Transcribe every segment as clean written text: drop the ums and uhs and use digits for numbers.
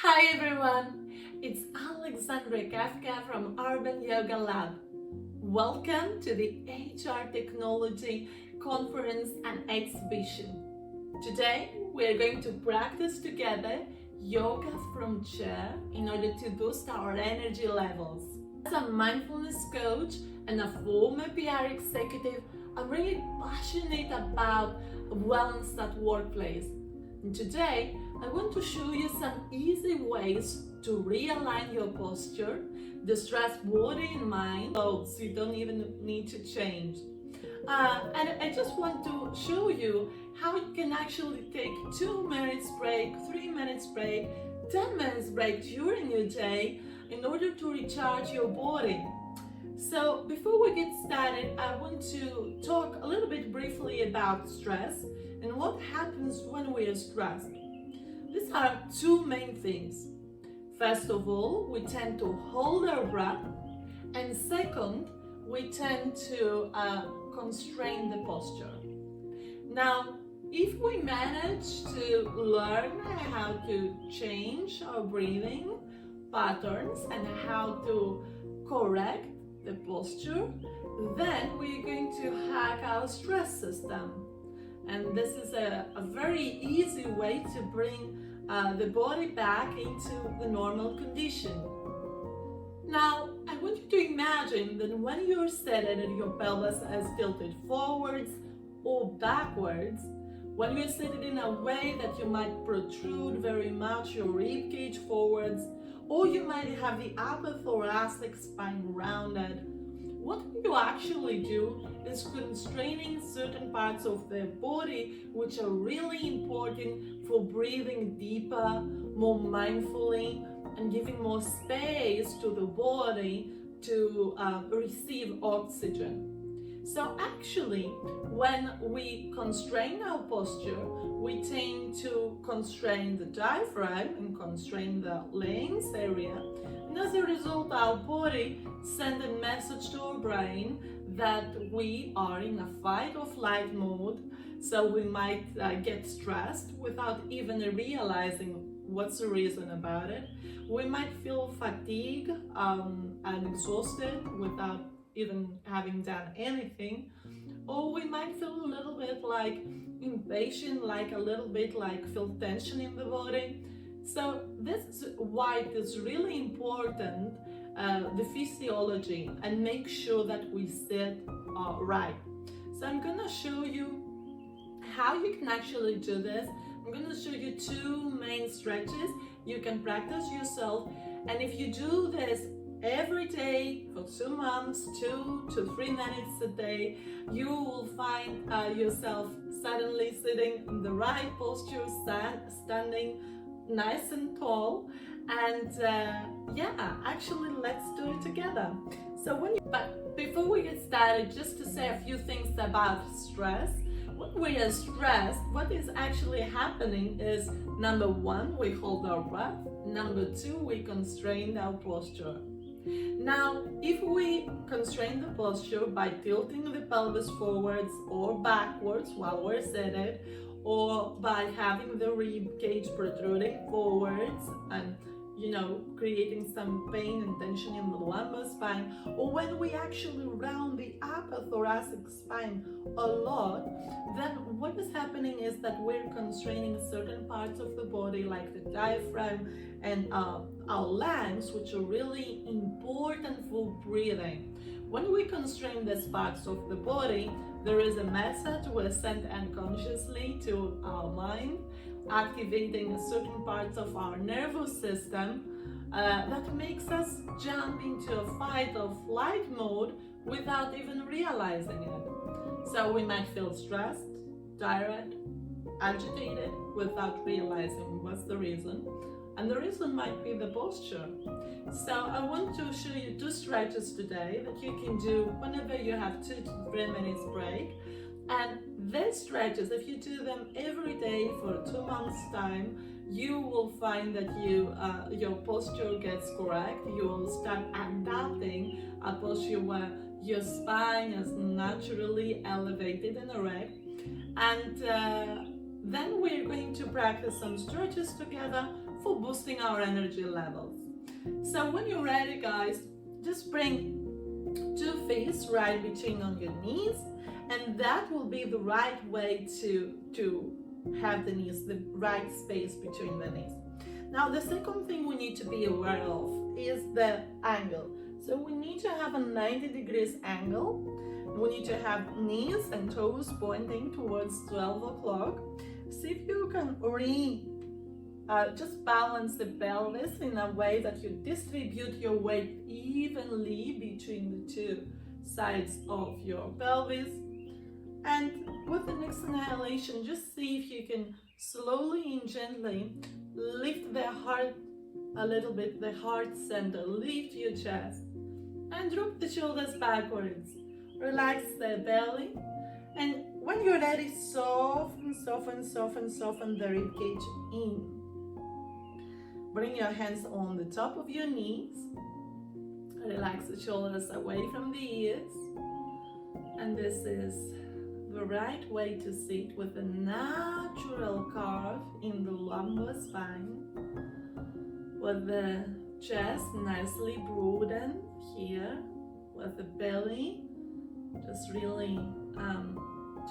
Hi everyone, it's Alexandra Kafka from Urban Yoga Lab. Welcome to the HR Technology Conference and Exhibition. Today we are going to practice together yoga from chair in order to boost our energy levels. As a mindfulness coach and a former PR executive, I'm really passionate about wellness at workplace. And today, I want to show you some easy ways to realign your posture, distress body and mind, so you don't even need to change. And I just want to show you how you can actually take 2 minutes break, 3 minutes break, 10 minutes break during your day in order to recharge your body. So before we get started, I want to talk a little bit briefly about stress and what happens when we are stressed. These are two main things. First of all, we tend to hold our breath, and second, we tend to constrain the posture. Now, if we manage to learn how to change our breathing patterns and how to correct the posture, then we're going to hack our stress system. And this is a very easy way to bring the body back into the normal condition. Now, I want you to imagine that when you're seated and your pelvis is tilted forwards or backwards, when you're seated in a way that you might protrude very much your rib cage forwards, or you might have the upper thoracic spine rounded, what you actually do is constraining certain parts of the body which are really important for breathing deeper, more mindfully, and giving more space to the body to receive oxygen. So actually, when we constrain our posture, we tend to constrain the diaphragm and constrain the larynx area. And as a result, our body sends a message to our brain that we are in a fight or flight mode. So we might get stressed without even realizing what's the reason about it. We might feel fatigued and exhausted without even having done anything, or we might feel a little bit like impatient, like a little bit like feel tension in the body. So this is why it is really important, the physiology, and make sure that we sit right. So I'm gonna show you how you can actually do this. I'm gonna show you two main stretches you can practice yourself, and if you do this every day for 2 months, 2 to 3 minutes a day, you will find yourself suddenly sitting in the right posture, standing nice and tall. And actually let's do it together. But before we get started, just to say a few things about stress. When we are stressed, what is actually happening is, number one, we hold our breath. Number two, we constrain our posture. Now, if we constrain the posture by tilting the pelvis forwards or backwards while we're seated, or by having the rib cage protruding forwards and creating some pain and tension in the lumbar spine, or when we actually round the upper thoracic spine a lot, then what is happening is that we're constraining certain parts of the body like the diaphragm and our lungs, which are really important for breathing. When we constrain these parts of the body, there is a message we send unconsciously to our mind, activating certain parts of our nervous system that makes us jump into a fight or flight mode without even realizing it. So we might feel stressed, tired, agitated without realizing what's the reason. And the reason might be the posture. So I want to show you two stretches today that you can do whenever you have 2 to 3 minutes break. And these stretches, if you do them every day for 2 months time, you will find that your posture gets correct. You will start adapting a posture where your spine is naturally elevated and erect. And then we're going to practice some stretches together for boosting our energy levels. So when you're ready, guys, just bring 2 feet right between on your knees, and that will be the right way to have the knees, the right space between the knees. Now the second thing we need to be aware of is the angle. So we need to have a 90 degrees angle. We need to have knees and toes pointing towards 12 o'clock. See if you can just balance the pelvis in a way that you distribute your weight evenly between the 2 sides of your pelvis. And with the next inhalation, just see if you can slowly and gently lift the heart a little bit, the heart center, lift your chest and drop the shoulders backwards. Relax the belly, and when you're ready, soften the ribcage in. Bring your hands on the top of your knees. Relax the shoulders away from the ears. And this is the right way to sit, with a natural curve in the lumbar spine, with the chest nicely broadened here, with the belly just really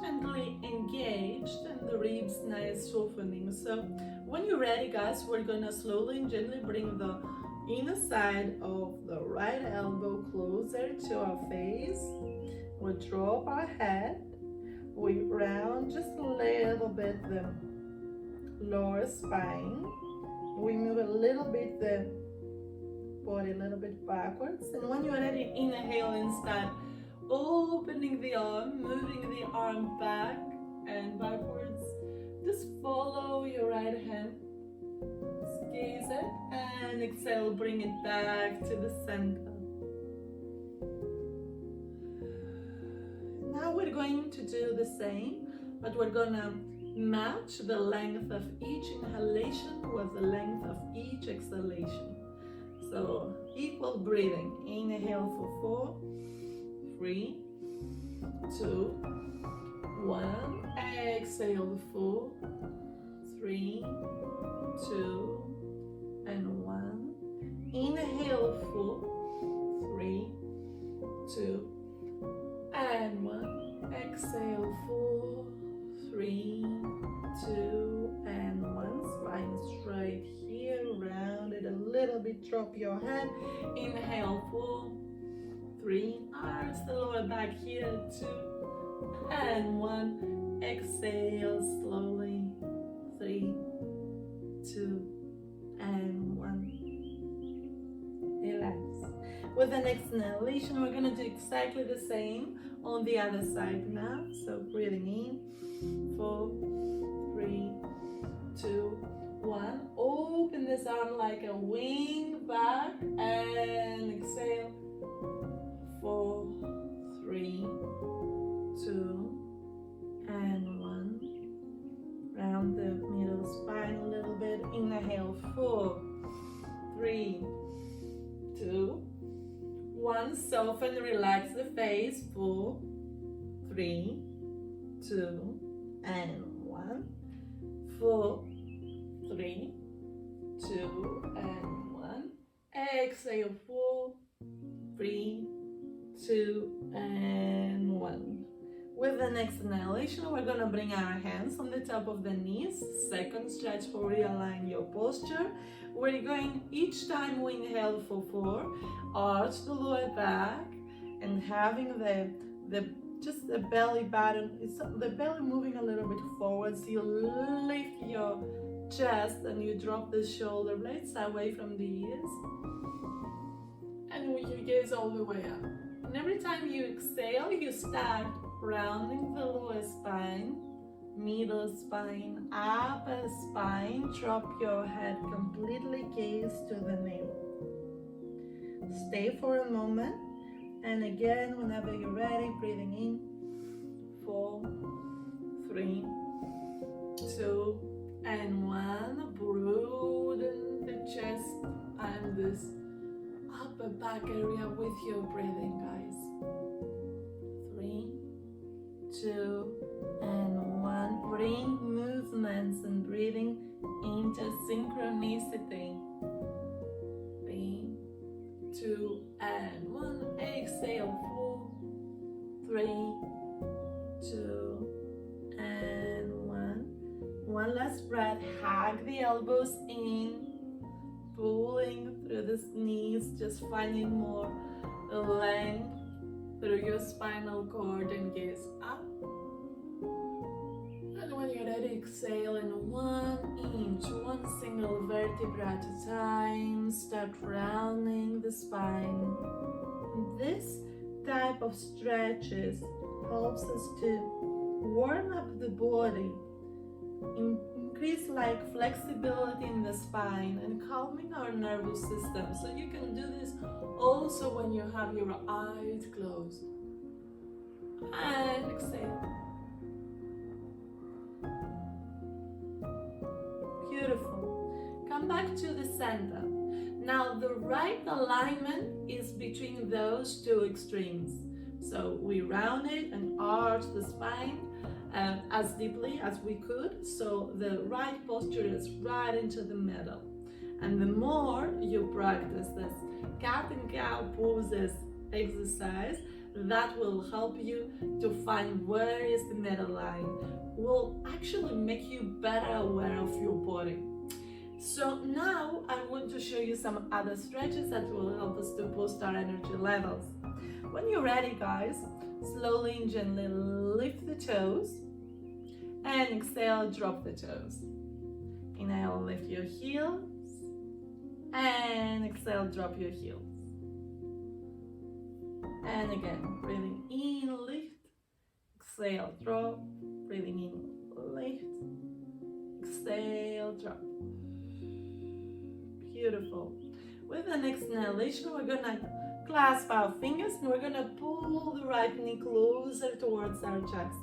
gently engaged and the ribs nice softening. So when you're ready, guys, we're gonna slowly and gently bring the inner side of the right elbow closer to our face. We drop our head, we round just a little bit the lower spine, we move a little bit the body a little bit backwards, and when you're ready, inhale and start opening the arm, moving the arm back and backwards. Just follow your right hand, squeeze it, and exhale, bring it back to the center. Now we're going to do the same, but we're gonna match the length of each inhalation with the length of each exhalation. So equal breathing. Inhale for 4, 3, 2, 1. Exhale 4, 3, 2, and 1. Inhale 4, 3, 2, and 1. Exhale 4, 3, 2, and 1. Spine straight here, rounded a little bit. Drop your head. Inhale 4, 3. Arch the lower back here. 2, and 1. Exhale slowly. 3, 2, and 1. Relax. With the next inhalation, we're gonna do exactly the same on the other side now. So breathing in, 4, 3, 2, 1. Open this arm like a wing back and exhale. 4, 3, 2, and 1. Round the middle spine a little bit. Inhale 4, 3, 2, 1. Soften, relax the face. 4, 3, 2, and 1. 4, 3, 2, and 1. Exhale 4, 3, 2, and 1. With the next inhalation, we're gonna bring our hands on the top of the knees. Second stretch for realign your posture. We're going, each time we inhale for 4, arch the lower back and having just the belly button, it's the belly moving a little bit forward. So you lift your chest and you drop the shoulder blades away from the ears. And with your gaze all the way up. And every time you exhale, you start rounding the lower spine, middle spine, upper spine. Drop your head completely, gaze to the navel. Stay for a moment, and again, whenever you're ready, breathing in, 4, 3, 2, and 1. Broaden the chest and this upper back area with your breathing, guys. 3, 2, and 1. Bring movements and breathing into synchronicity. 3, 2, and 1. Exhale, 4, 3, 2, and 1. One last breath. Hug the elbows in, pulling through the knees, just finding more length through your spinal cord, and gaze up. And when you're ready, exhale in 1 inch, one single vertebra at a time. Start rounding the spine. This type of stretches helps us to warm up the body, increase like flexibility in the spine, and calming our nervous system. So you can do this also when you have your eyes closed. And exhale. Beautiful. Come back to the center. Now the right alignment is between those two extremes. So we round it and arch the spine as deeply as we could, so the right posture is right into the middle. And the more you practice this cat and cow poses exercise, that will help you to find where is the middle line, will actually make you better aware of your body. So now I want to show you some other stretches that will help us to boost our energy levels. When you're ready, guys, slowly and gently lift the toes, and exhale, drop the toes. Inhale, lift your heels, and exhale, drop your heels. And again, breathing in, lift, exhale, drop, breathing in, lift, exhale, drop. Beautiful. With the next inhalation, we're gonna clasp our fingers and we're gonna pull the right knee closer towards our chest.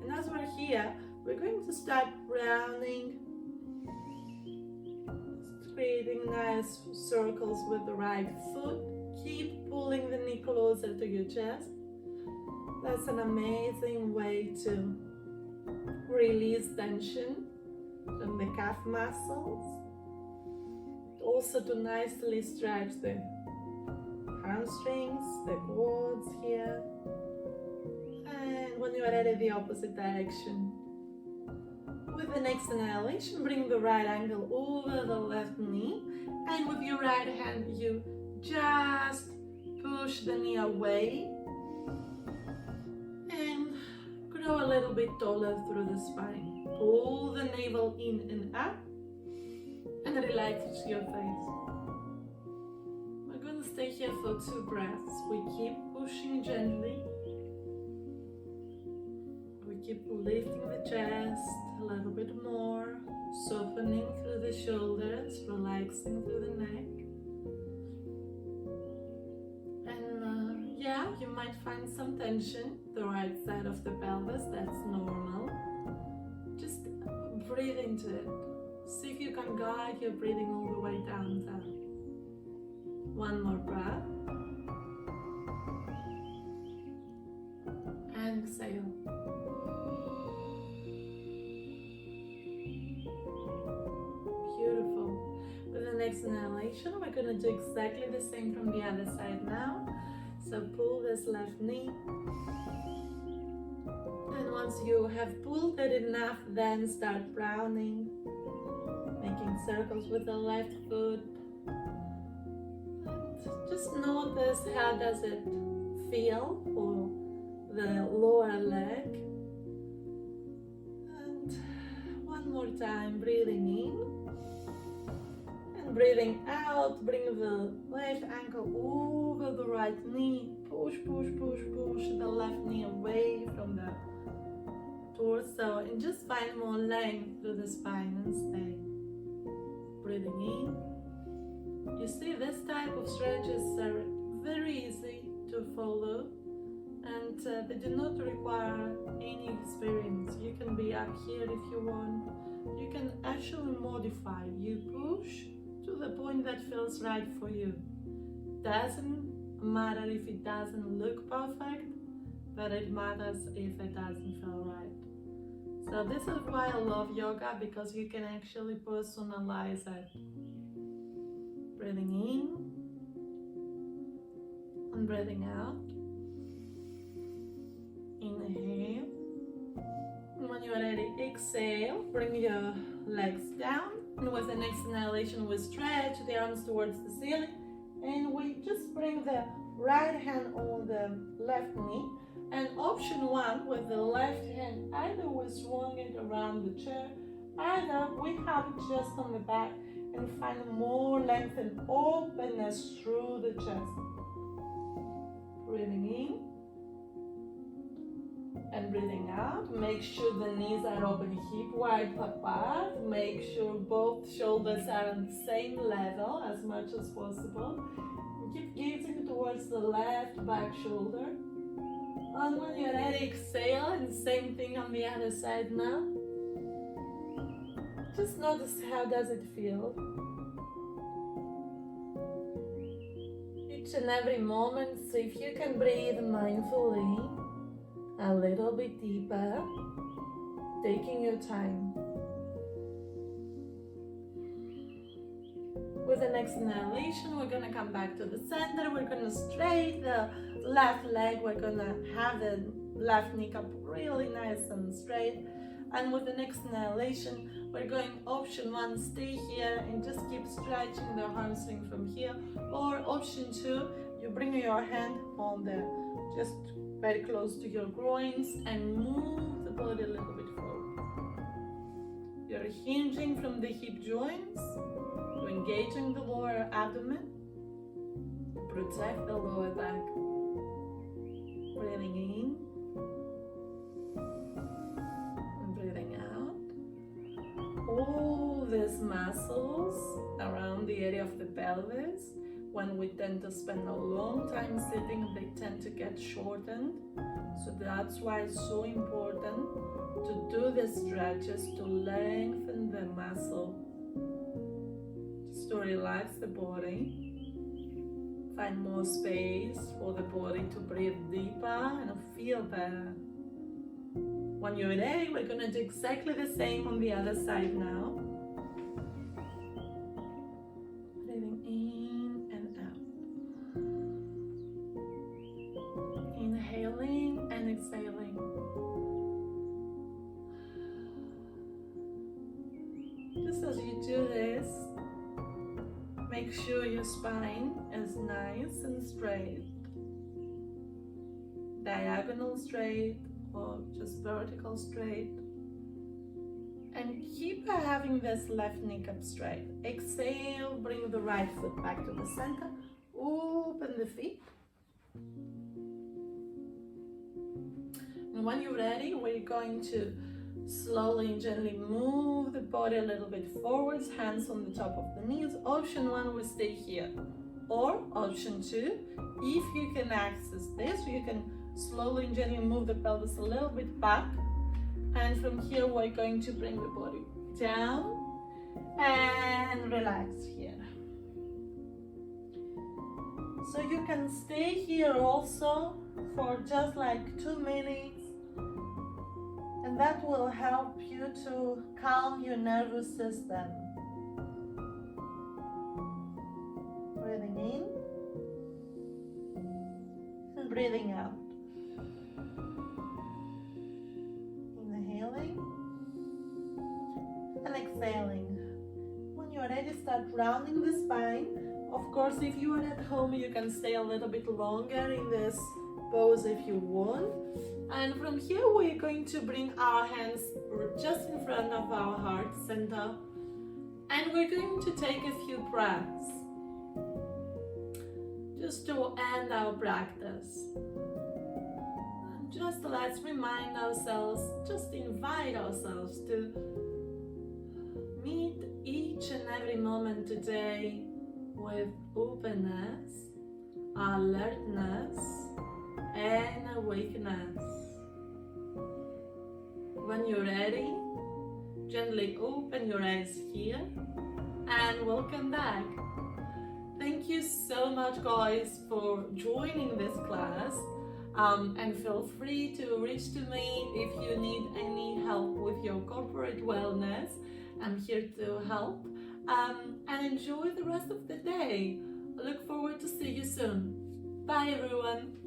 And as we're here, we're going to start rounding, creating nice circles with the right foot. Keep pulling the knee closer to your chest. That's an amazing way to release tension from the calf muscles. Also to nicely stretch the hamstrings, the quads here. And when you are ready, the opposite direction. With the next inhalation, bring the right ankle over the left knee, and with your right hand, you just push the knee away and grow a little bit taller through the spine. Pull the navel in and up, and relax your face. We're going to stay here for 2 breaths. We keep pushing gently. We keep lifting the chest a little bit more, softening through the shoulders, relaxing through the neck. And yeah, you might find some tension the right side of the pelvis. That's normal. Just breathe into it. See if you can guide your breathing all the way down there. One more breath. And exhale. Beautiful. With the next inhalation, we're going to do exactly the same from the other side now. So pull this left knee. And once you have pulled it enough, then start rounding, making circles with the left foot. And just notice how does it feel for the lower leg. And one more time, breathing in and breathing out. Bring the left ankle over the right knee. Push, push, push, push the left knee away from the torso, and just find more length through the spine and stay. Breathing in. You see, this type of stretches are very easy to follow, and they do not require any experience. You can be up here if you want. You can actually modify. You push to the point that feels right for you. Doesn't matter if it doesn't look perfect, but it matters if it doesn't feel right. So So this is why I love yoga, because you can actually personalize it. Breathing in and breathing out. Inhale. And when you're ready, exhale. Bring your legs down. And with the next inhalation, we stretch the arms towards the ceiling. And we just bring the right hand on the left knee. And option one, with the left hand, either we swing it around the chair, either we have it just on the back and find more length and openness through the chest. Breathing in and breathing out. Make sure the knees are open, hip wide apart. Make sure both shoulders are on the same level as much as possible. Keep gazing towards the left back shoulder. And when you're ready, exhale, and same thing on the other side now. Just notice how does it feel. Each and every moment, so if you can breathe mindfully, a little bit deeper, taking your time. With the next inhalation, we're gonna come back to the center. We're gonna straighten the left leg. We're gonna have the left kneecap really nice and straight. And with the next inhalation, we're going option one, stay here and just keep stretching the hamstring from here. Or option two, you bring your hand on the, just very close to your groins and move the body a little bit forward. You're hinging from the hip joints. You're engaging the lower abdomen. Protect the lower back. Breathing in and breathing out. All these muscles around the area of the pelvis, when we tend to spend a long time sitting, they tend to get shortened. So that's why it's so important to do the stretches to lengthen the muscle, just to relax the body. Find more space for the body to breathe deeper and feel better. When you're ready, we're going to do exactly the same on the other side now. Breathing in and out. Inhaling and exhaling. Just as you do this, make sure your spine is nice and straight, diagonal straight or just vertical straight. And keep having this left kneecap straight. Exhale, bring the right foot back to the center, open the feet. And when you're ready, we're going to slowly and gently move the body a little bit forwards, hands on the top of the knees. Option one, we stay here. Or option two, if you can access this, you can slowly and gently move the pelvis a little bit back. And from here, we're going to bring the body down and relax here. So you can stay here also for just like 2 minutes. And that will help you to calm your nervous system. Breathing in and breathing out. Inhaling and exhaling. When you're ready, start rounding the spine. Of course, if you are at home, you can stay a little bit longer in this pose if you want. And from here, we're going to bring our hands just in front of our heart center. And we're going to take a few breaths just to end our practice. And just let's remind ourselves, just invite ourselves to meet each and every moment today with openness, alertness, and awakeness. When you're ready, gently open your eyes here and welcome back. Thank you so much, guys, for joining this class. And feel free to reach to me if you need any help with your corporate wellness. I'm here to help. And enjoy the rest of the day. I look forward to see you soon. Bye everyone.